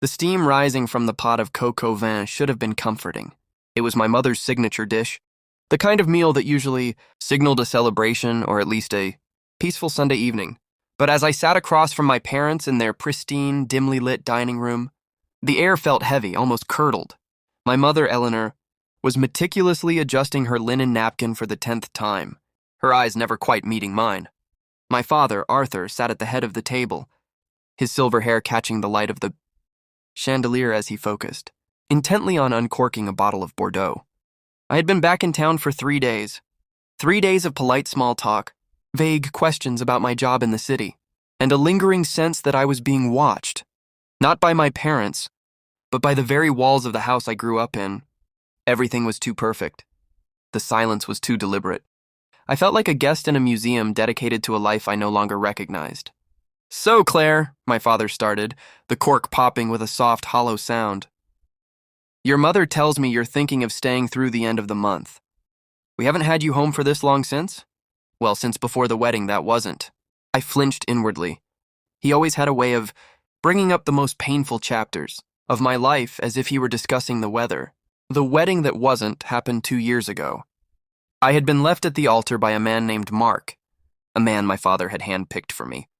The steam rising from the pot of coq au vin should have been comforting. It was my mother's signature dish, the kind of meal that usually signaled a celebration or at least a peaceful Sunday evening. But as I sat across from my parents in their pristine, dimly lit dining room, the air felt heavy, almost curdled. My mother, Eleanor, was meticulously adjusting her linen napkin for the 10th time, her eyes never quite meeting mine. My father, Arthur, sat at the head of the table, his silver hair catching the light of the chandelier as he focused, intently on uncorking a bottle of Bordeaux. I had been back in town for 3 days. 3 days of polite small talk, vague questions about my job in the city, and a lingering sense that I was being watched, not by my parents, but by the very walls of the house I grew up in. Everything was too perfect. The silence was too deliberate. I felt like a guest in a museum dedicated to a life I no longer recognized. "So, Claire," my father started, the cork popping with a soft, hollow sound. "Your mother tells me you're thinking of staying through the end of the month. We haven't had you home for this long since?" "Well, since before the wedding, that wasn't." I flinched inwardly. He always had a way of bringing up the most painful chapters of my life as if he were discussing the weather. The wedding that wasn't happened 2 years ago. I had been left at the altar by a man named Mark, a man my father had handpicked for me.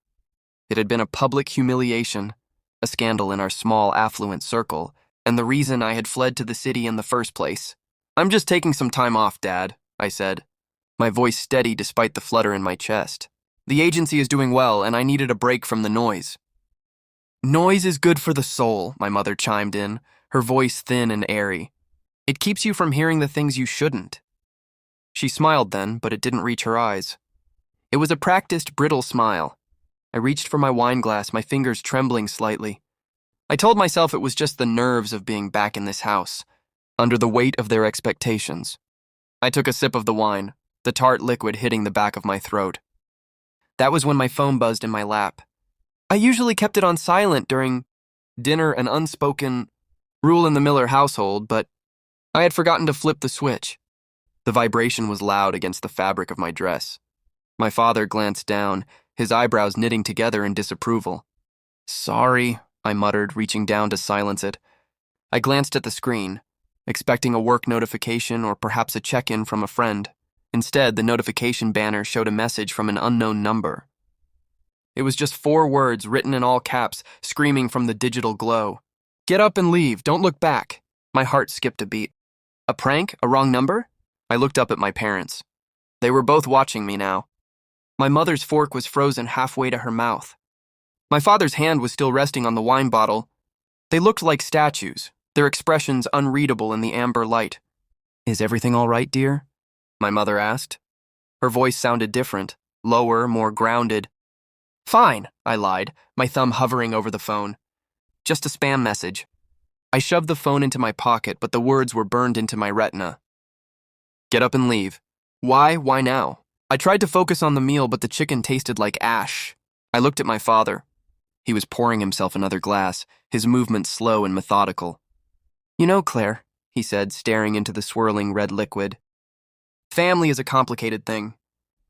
It had been a public humiliation, a scandal in our small, affluent circle, and the reason I had fled to the city in the first place. "I'm just taking some time off, Dad," I said, my voice steady despite the flutter in my chest. "The agency is doing well, and I needed a break from the noise." "Noise is good for the soul," my mother chimed in, her voice thin and airy. "It keeps you from hearing the things you shouldn't." She smiled then, but it didn't reach her eyes. It was a practiced, brittle smile. I reached for my wine glass, my fingers trembling slightly. I told myself it was just the nerves of being back in this house, under the weight of their expectations. I took a sip of the wine, the tart liquid hitting the back of my throat. That was when my phone buzzed in my lap. I usually kept it on silent during dinner, an unspoken rule in the Miller household, but I had forgotten to flip the switch. The vibration was loud against the fabric of my dress. My father glanced down, his eyebrows knitting together in disapproval. "Sorry," I muttered, reaching down to silence it. I glanced at the screen, expecting a work notification or perhaps a check-in from a friend. Instead, the notification banner showed a message from an unknown number. It was just 4 words written in all caps, screaming from the digital glow. "Get up and leave, don't look back." My heart skipped a beat. A prank? A wrong number? I looked up at my parents. They were both watching me now. My mother's fork was frozen halfway to her mouth. My father's hand was still resting on the wine bottle. They looked like statues, their expressions unreadable in the amber light. "Is everything all right, dear?" my mother asked. Her voice sounded different, lower, more grounded. "Fine," I lied, my thumb hovering over the phone. "Just a spam message." I shoved the phone into my pocket, but the words were burned into my retina. "Get up and leave." Why? Why now? I tried to focus on the meal, but the chicken tasted like ash. I looked at my father. He was pouring himself another glass, his movements slow and methodical. "You know, Claire," he said, staring into the swirling red liquid, "family is a complicated thing.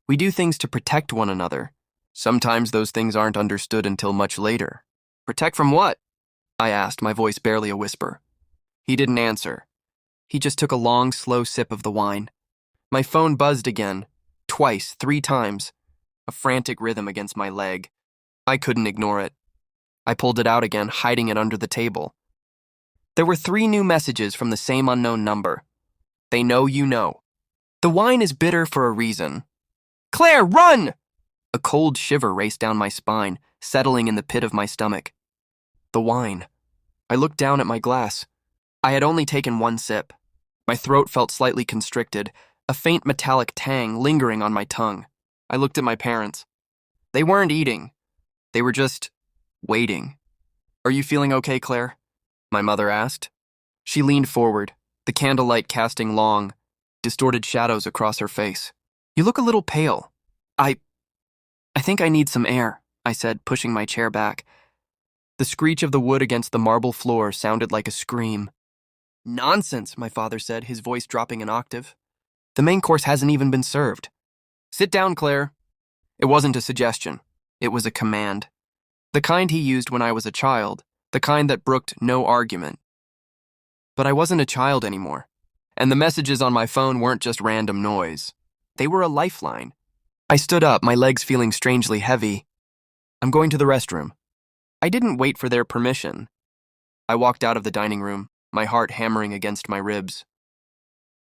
We do things to protect one another. Sometimes those things aren't understood until much later." "Protect from what?" I asked, my voice barely a whisper. He didn't answer. He just took a long, slow sip of the wine. My phone buzzed again, twice, 3 times, a frantic rhythm against my leg. I couldn't ignore it. I pulled it out again, hiding it under the table. There were 3 new messages from the same unknown number. "They know you know. The wine is bitter for a reason." "Claire, run!" A cold shiver raced down my spine, settling in the pit of my stomach. The wine. I looked down at my glass. I had only taken 1 sip. My throat felt slightly constricted, a faint metallic tang lingering on my tongue. I looked at my parents. They weren't eating. They were just waiting. "Are you feeling okay, Claire?" my mother asked. She leaned forward, the candlelight casting long, distorted shadows across her face. "You look a little pale." I think I need some air," I said, pushing my chair back. The screech of the wood against the marble floor sounded like a scream. "Nonsense," my father said, his voice dropping an octave. "The main course hasn't even been served." "Sit down, Claire." It wasn't a suggestion. It was a command. The kind he used when I was a child, the kind that brooked no argument. But I wasn't a child anymore, and the messages on my phone weren't just random noise. They were a lifeline. I stood up, my legs feeling strangely heavy. I'm going to the restroom. I didn't wait for their permission. I walked out of the dining room, my heart hammering against my ribs.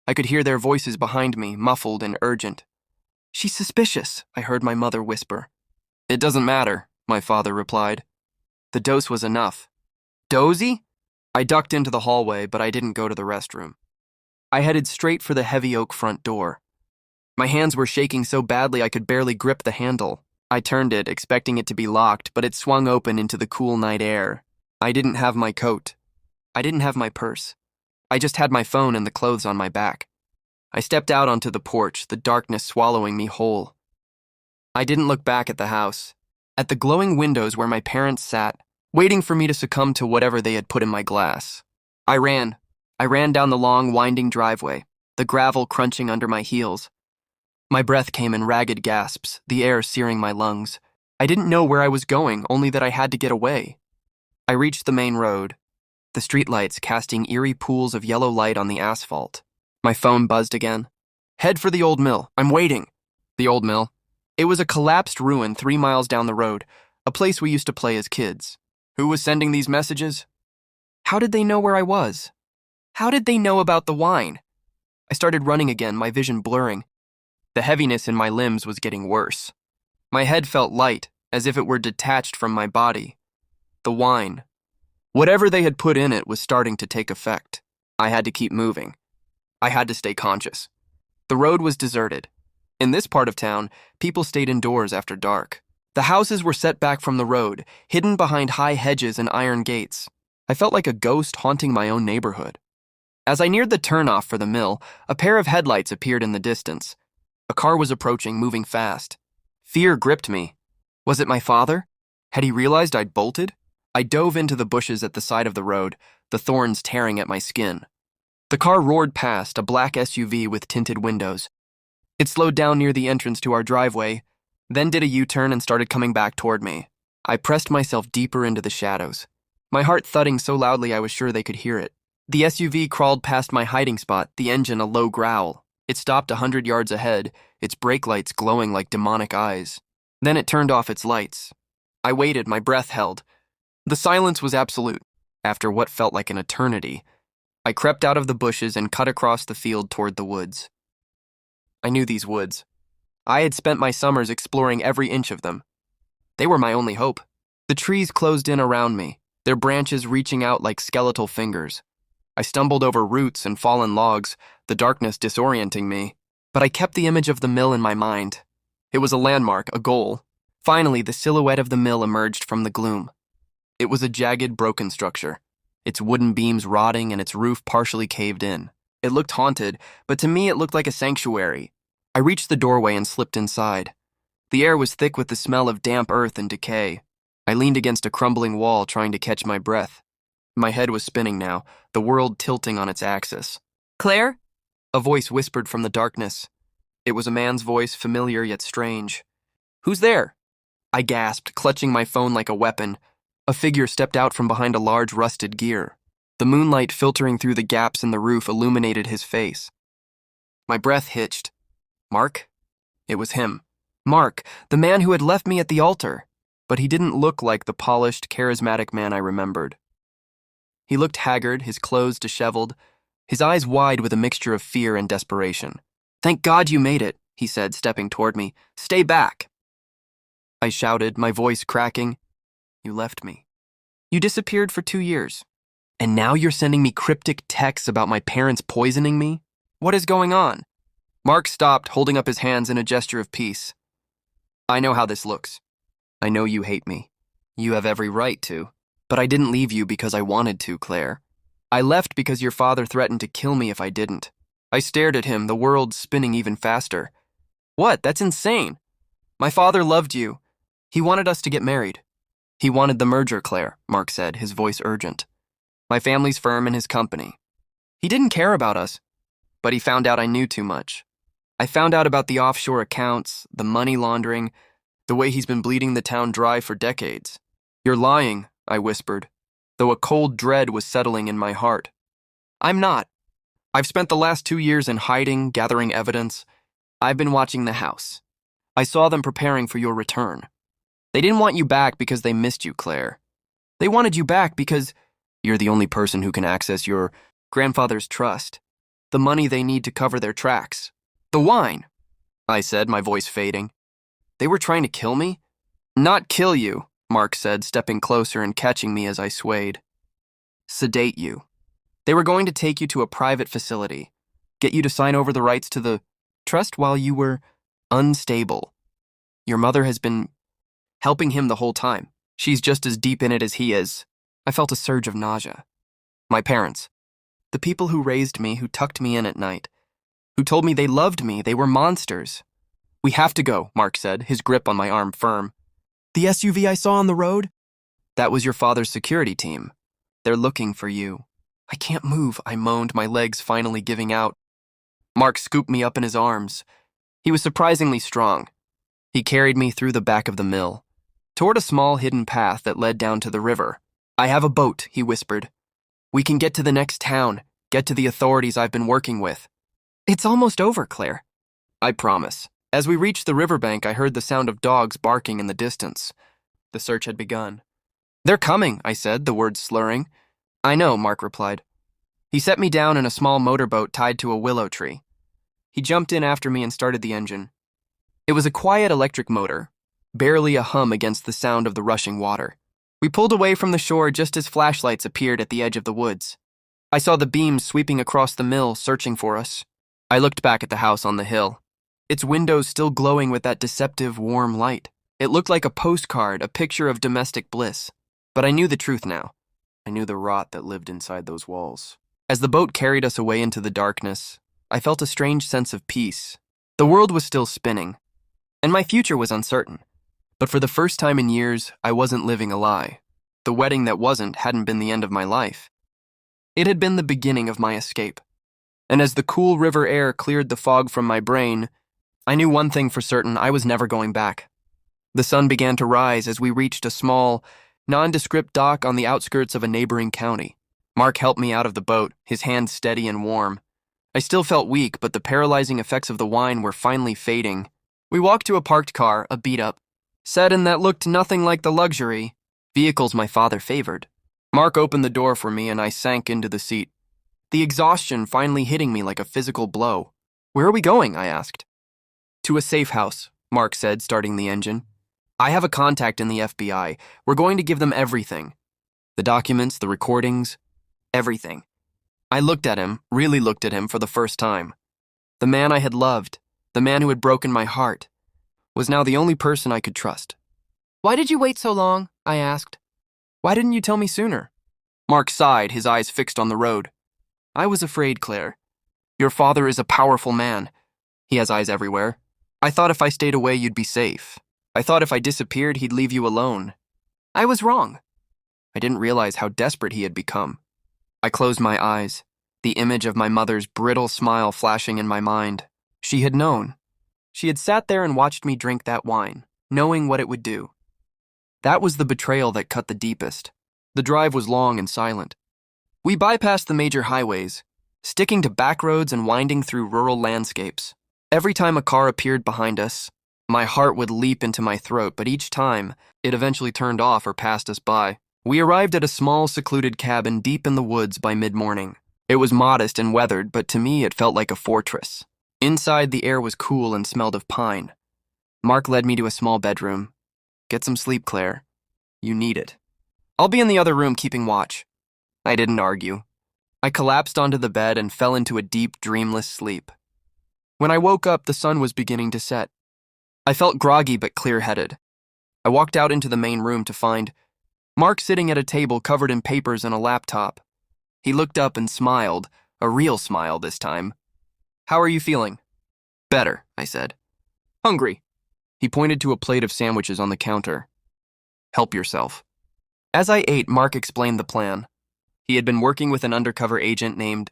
I could hear their voices behind me, muffled and urgent. "She's suspicious," I heard my mother whisper. "It doesn't matter," my father replied. The dose was enough. Dozy? I ducked into the hallway, but I didn't go to the restroom. I headed straight for the heavy oak front door. My hands were shaking so badly I could barely grip the handle. I turned it, expecting it to be locked, but it swung open into the cool night air. I didn't have my coat. I didn't have my purse. I just had my phone and the clothes on my back. I stepped out onto the porch, the darkness swallowing me whole. I didn't look back at the house, at the glowing windows where my parents sat, waiting for me to succumb to whatever they had put in my glass. I ran. I ran down the long, winding driveway, the gravel crunching under my heels. My breath came in ragged gasps, the air searing my lungs. I didn't know where I was going, only that I had to get away. I reached the main road, the streetlights casting eerie pools of yellow light on the asphalt. My phone buzzed again. "Head for the old mill. I'm waiting." The old mill. It was a collapsed ruin 3 miles down the road, a place we used to play as kids. Who was sending these messages? How did they know where I was? How did they know about the wine? I started running again, my vision blurring. The heaviness in my limbs was getting worse. My head felt light, as if it were detached from my body. The wine. Whatever they had put in it was starting to take effect. I had to keep moving. I had to stay conscious. The road was deserted. In this part of town, people stayed indoors after dark. The houses were set back from the road, hidden behind high hedges and iron gates. I felt like a ghost haunting my own neighborhood. As I neared the turnoff for the mill, a pair of headlights appeared in the distance. A car was approaching, moving fast. Fear gripped me. Was it my father? Had he realized I'd bolted? I dove into the bushes at the side of the road, the thorns tearing at my skin. The car roared past, a black SUV with tinted windows. It slowed down near the entrance to our driveway, then did a U-turn and started coming back toward me. I pressed myself deeper into the shadows, my heart thudding so loudly I was sure they could hear it. The SUV crawled past my hiding spot, the engine a low growl. It stopped 100 yards ahead, its brake lights glowing like demonic eyes. Then it turned off its lights. I waited, my breath held. The silence was absolute. After what felt like an eternity, I crept out of the bushes and cut across the field toward the woods. I knew these woods. I had spent my summers exploring every inch of them. They were my only hope. The trees closed in around me, their branches reaching out like skeletal fingers. I stumbled over roots and fallen logs, the darkness disorienting me, but I kept the image of the mill in my mind. It was a landmark, a goal. Finally, the silhouette of the mill emerged from the gloom. It was a jagged, broken structure, its wooden beams rotting and its roof partially caved in. It looked haunted, but to me it looked like a sanctuary. I reached the doorway and slipped inside. The air was thick with the smell of damp earth and decay. I leaned against a crumbling wall, trying to catch my breath. My head was spinning now, the world tilting on its axis. "Claire?" A voice whispered from the darkness. It was a man's voice, familiar yet strange. "Who's there?" I gasped, clutching my phone like a weapon. A figure stepped out from behind a large rusted gear. The moonlight filtering through the gaps in the roof illuminated his face. My breath hitched. Mark? It was him. Mark, the man who had left me at the altar. But he didn't look like the polished, charismatic man I remembered. He looked haggard, his clothes disheveled, his eyes wide with a mixture of fear and desperation. "Thank God you made it," he said, stepping toward me. "Stay back." I shouted, my voice cracking. "You left me. You disappeared for 2 years. And now you're sending me cryptic texts about my parents poisoning me? What is going on?" Mark stopped, holding up his hands in a gesture of peace. "I know how this looks. I know you hate me. You have every right to. But I didn't leave you because I wanted to, Claire. I left because your father threatened to kill me if I didn't." I stared at him, the world spinning even faster. "What? That's insane. My father loved you. He wanted us to get married." "He wanted the merger, Claire," Mark said, his voice urgent. "My family's firm and his company. He didn't care about us, but he found out I knew too much. I found out about the offshore accounts, the money laundering, the way he's been bleeding the town dry for decades." "You're lying," I whispered. though a cold dread was settling in my heart. I'm not. I've spent the last 2 years in hiding, gathering evidence. I've been watching the house. I saw them preparing for your return. They didn't want you back because they missed you, Claire. They wanted you back because you're the only person who can access your grandfather's trust, the money they need to cover their tracks. The wine, I said, my voice fading. They were trying to kill me? Not kill you, Mark said, stepping closer and catching me as I swayed. Sedate you. They were going to take you to a private facility, get you to sign over the rights to the trust while you were unstable. Your mother has been helping him the whole time. She's just as deep in it as he is. I felt a surge of nausea. My parents, the people who raised me, who tucked me in at night, who told me they loved me, they were monsters. We have to go, Mark said, his grip on my arm firm. The SUV I saw on the road? That was your father's security team. They're looking for you. I can't move, I moaned, my legs finally giving out. Mark scooped me up in his arms. He was surprisingly strong. He carried me through the back of the mill, toward a small hidden path that led down to the river. I have a boat, he whispered. We can get to the next town, get to the authorities I've been working with. It's almost over, Claire. I promise. As we reached the riverbank, I heard the sound of dogs barking in the distance. The search had begun. They're coming, I said, the words slurring. I know, Mark replied. He set me down in a small motorboat tied to a willow tree. He jumped in after me and started the engine. It was a quiet electric motor, barely a hum against the sound of the rushing water. We pulled away from the shore just as flashlights appeared at the edge of the woods. I saw the beams sweeping across the mill, searching for us. I looked back at the house on the hill, its windows still glowing with that deceptive, warm light. It looked like a postcard, a picture of domestic bliss. But I knew the truth now. I knew the rot that lived inside those walls. As the boat carried us away into the darkness, I felt a strange sense of peace. The world was still spinning, and my future was uncertain. But for the first time in years, I wasn't living a lie. The wedding that hadn't been the end of my life. It had been the beginning of my escape. And as the cool river air cleared the fog from my brain, I knew one thing for certain: I was never going back. The sun began to rise as we reached a small, nondescript dock on the outskirts of a neighboring county. Mark helped me out of the boat, his hands steady and warm. I still felt weak, but the paralyzing effects of the wine were finally fading. We walked to a parked car, a beat-up, sedan that looked nothing like the luxury vehicles my father favored. Mark opened the door for me and I sank into the seat, the exhaustion finally hitting me like a physical blow. Where are we going? I asked. To a safe house, Mark said, starting the engine. I have a contact in the FBI. We're going to give them everything. The documents, the recordings, everything. I looked at him, really looked at him for the first time. The man I had loved, the man who had broken my heart, was now the only person I could trust. Why did you wait so long? I asked. Why didn't you tell me sooner? Mark sighed, his eyes fixed on the road. I was afraid, Claire. Your father is a powerful man. He has eyes everywhere. I thought if I stayed away, you'd be safe. I thought if I disappeared, he'd leave you alone. I was wrong. I didn't realize how desperate he had become. I closed my eyes, the image of my mother's brittle smile flashing in my mind. She had known. She had sat there and watched me drink that wine, knowing what it would do. That was the betrayal that cut the deepest. The drive was long and silent. We bypassed the major highways, sticking to back roads and winding through rural landscapes. Every time a car appeared behind us, my heart would leap into my throat, but each time, it eventually turned off or passed us by. We arrived at a small, secluded cabin deep in the woods by mid-morning. It was modest and weathered, but to me it felt like a fortress. Inside, the air was cool and smelled of pine. Mark led me to a small bedroom. Get some sleep, Claire. You need it. I'll be in the other room keeping watch. I didn't argue. I collapsed onto the bed and fell into a deep, dreamless sleep. When I woke up, the sun was beginning to set. I felt groggy but clear-headed. I walked out into the main room to find Mark sitting at a table covered in papers and a laptop. He looked up and smiled, a real smile this time. How are you feeling? Better, I said. Hungry. He pointed to a plate of sandwiches on the counter. Help yourself. As I ate, Mark explained the plan. He had been working with an undercover agent named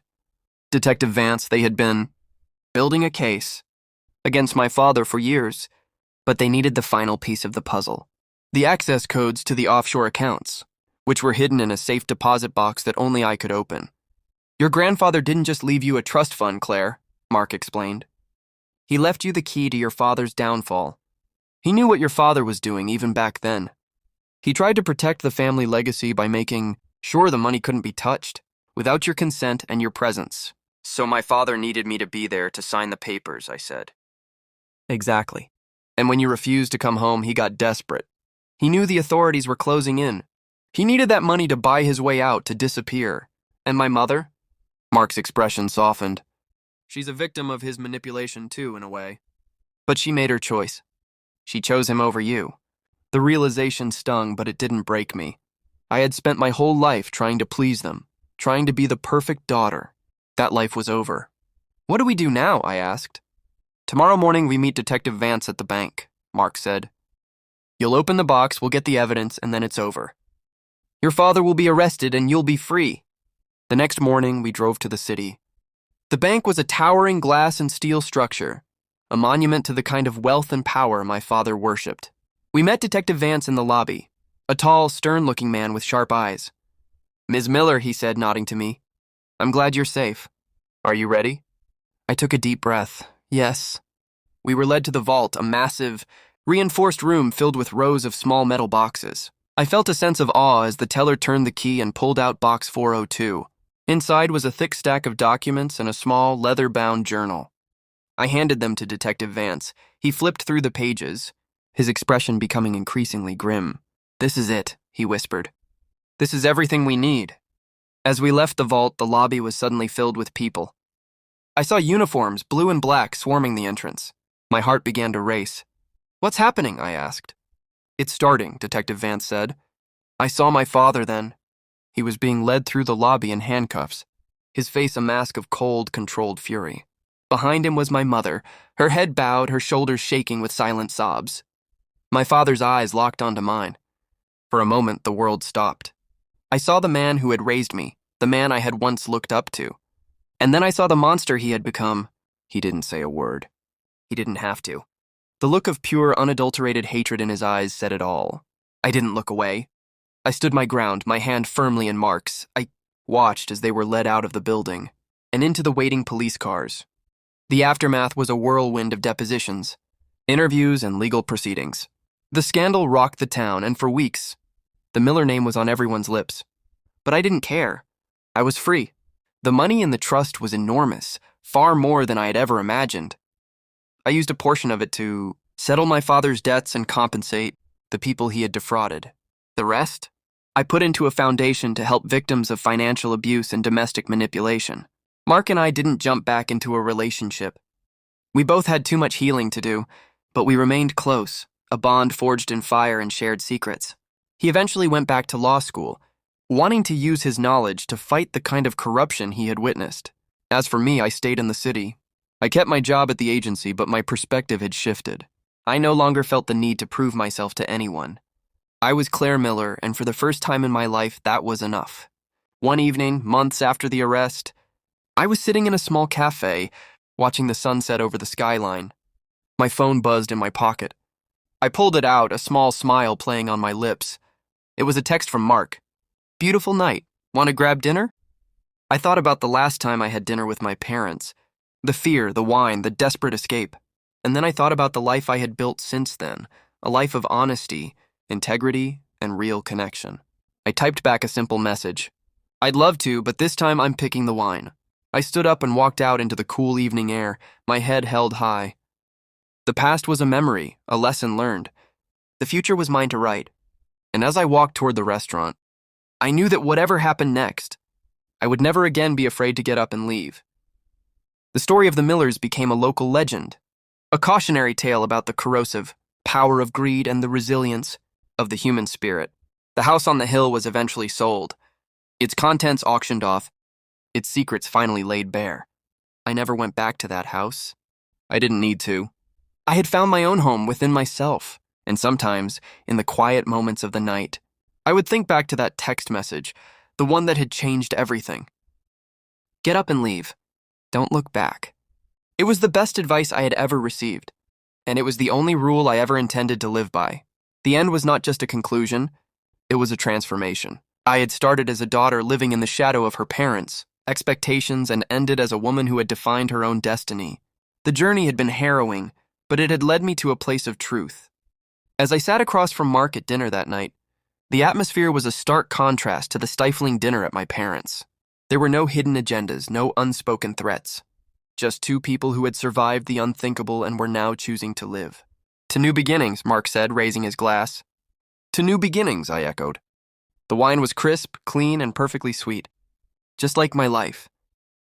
Detective Vance. They had been building a case against my father for years, but they needed the final piece of the puzzle. The access codes to the offshore accounts. which were hidden in a safe deposit box that only I could open. Your grandfather didn't just leave you a trust fund, Claire, Mark explained. He left you the key to your father's downfall. He knew what your father was doing even back then. He tried to protect the family legacy by making sure the money couldn't be touched, without your consent and your presence. So my father needed me to be there to sign the papers, I said. Exactly. And when you refused to come home, he got desperate. He knew the authorities were closing in. He needed that money to buy his way out, to disappear. And my mother? Mark's expression softened. She's a victim of his manipulation too, in a way. But she made her choice. She chose him over you. The realization stung, but it didn't break me. I had spent my whole life trying to please them, trying to be the perfect daughter. That life was over. What do we do now? I asked. Tomorrow morning we meet Detective Vance at the bank, Mark said. You'll open the box, we'll get the evidence, and then it's over. Your father will be arrested and you'll be free. The next morning we drove to the city. The bank was a towering glass and steel structure, a monument to the kind of wealth and power my father worshipped. We met Detective Vance in the lobby, a tall, stern-looking man with sharp eyes. Ms. Miller, he said, nodding to me. I'm glad you're safe. Are you ready? I took a deep breath. Yes. We were led to the vault, a massive, reinforced room filled with rows of small metal boxes. I felt a sense of awe as the teller turned the key and pulled out box 402. Inside was a thick stack of documents and a small, leather-bound journal. I handed them to Detective Vance. He flipped through the pages, his expression becoming increasingly grim. This is it, he whispered. This is everything we need. As we left the vault, the lobby was suddenly filled with people. I saw uniforms, blue and black, swarming the entrance. My heart began to race. What's happening? I asked. It's starting, Detective Vance said. I saw my father then. He was being led through the lobby in handcuffs, his face a mask of cold, controlled fury. Behind him was my mother, her head bowed, her shoulders shaking with silent sobs. My father's eyes locked onto mine. For a moment, the world stopped. I saw the man who had raised me, the man I had once looked up to. And then I saw the monster he had become. He didn't say a word. He didn't have to. The look of pure, unadulterated hatred in his eyes said it all. I didn't look away. I stood my ground, my hand firmly in Mark's. I watched as they were led out of the building and into the waiting police cars. The aftermath was a whirlwind of depositions, interviews, and legal proceedings. The scandal rocked the town, and for weeks, the Miller name was on everyone's lips. But I didn't care. I was free. The money in the trust was enormous, far more than I had ever imagined. I used a portion of it to settle my father's debts and compensate the people he had defrauded. The rest, I put into a foundation to help victims of financial abuse and domestic manipulation. Mark and I didn't jump back into a relationship. We both had too much healing to do, but we remained close, a bond forged in fire and shared secrets. He eventually went back to law school, wanting to use his knowledge to fight the kind of corruption he had witnessed. As for me, I stayed in the city. I kept my job at the agency, but my perspective had shifted. I no longer felt the need to prove myself to anyone. I was Claire Miller, and for the first time in my life, that was enough. One evening, months after the arrest, I was sitting in a small cafe, watching the sunset over the skyline. My phone buzzed in my pocket. I pulled it out, a small smile playing on my lips. It was a text from Mark. Beautiful night. Want to grab dinner? I thought about the last time I had dinner with my parents. The fear, the wine, the desperate escape. And then I thought about the life I had built since then, a life of honesty, integrity, and real connection. I typed back a simple message. I'd love to, but this time I'm picking the wine. I stood up and walked out into the cool evening air, my head held high. The past was a memory, a lesson learned. The future was mine to write. And as I walked toward the restaurant, I knew that whatever happened next, I would never again be afraid to get up and leave. The story of the Millers became a local legend, a cautionary tale about the corrosive power of greed and the resilience of the human spirit. The house on the hill was eventually sold, its contents auctioned off, its secrets finally laid bare. I never went back to that house. I didn't need to. I had found my own home within myself, and sometimes, in the quiet moments of the night, I would think back to that text message, the one that had changed everything. Get up and leave. Don't look back. It was the best advice I had ever received, and it was the only rule I ever intended to live by. The end was not just a conclusion, it was a transformation. I had started as a daughter living in the shadow of her parents' expectations and ended as a woman who had defined her own destiny. The journey had been harrowing, but it had led me to a place of truth. As I sat across from Mark at dinner that night, the atmosphere was a stark contrast to the stifling dinner at my parents'. There were no hidden agendas, no unspoken threats. Just two people who had survived the unthinkable and were now choosing to live. To new beginnings, Mark said, raising his glass. To new beginnings, I echoed. The wine was crisp, clean, and perfectly sweet. Just like my life.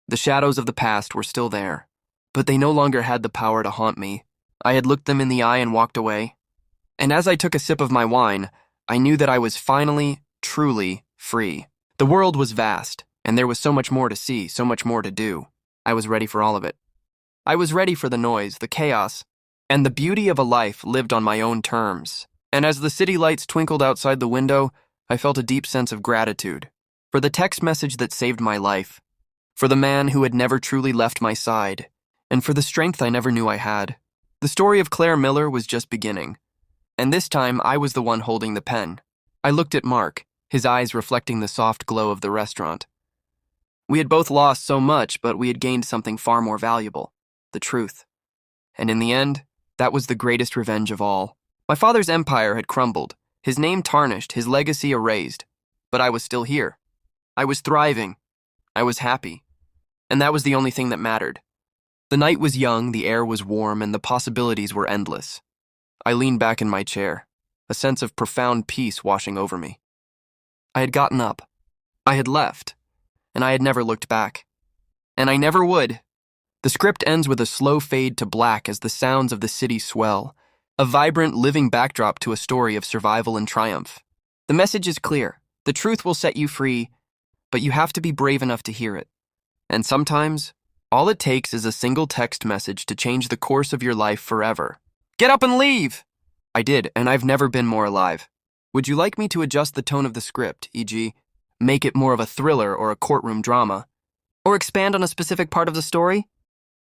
The shadows of the past were still there, but they no longer had the power to haunt me. I had looked them in the eye and walked away. And as I took a sip of my wine, I knew that I was finally, truly free. The world was vast, and there was so much more to see, so much more to do. I was ready for all of it. I was ready for the noise, the chaos, and the beauty of a life lived on my own terms. And as the city lights twinkled outside the window, I felt a deep sense of gratitude for the text message that saved my life, for the man who had never truly left my side, and for the strength I never knew I had. The story of Claire Miller was just beginning, and this time I was the one holding the pen. I looked at Mark, his eyes reflecting the soft glow of the restaurant. We had both lost so much, but we had gained something far more valuable, the truth. And in the end, that was the greatest revenge of all. My father's empire had crumbled, his name tarnished, his legacy erased, but I was still here. I was thriving. I was happy. And that was the only thing that mattered. The night was young, the air was warm, and the possibilities were endless. I leaned back in my chair, a sense of profound peace washing over me. I had gotten up. I had left. And I had never looked back. And I never would. The script ends with a slow fade to black as the sounds of the city swell, a vibrant, living backdrop to a story of survival and triumph. The message is clear. The truth will set you free, but you have to be brave enough to hear it. And sometimes, all it takes is a single text message to change the course of your life forever. Get up and leave! I did, and I've never been more alive. Would you like me to adjust the tone of the script, e.g., make it more of a thriller or a courtroom drama? Or expand on a specific part of the story?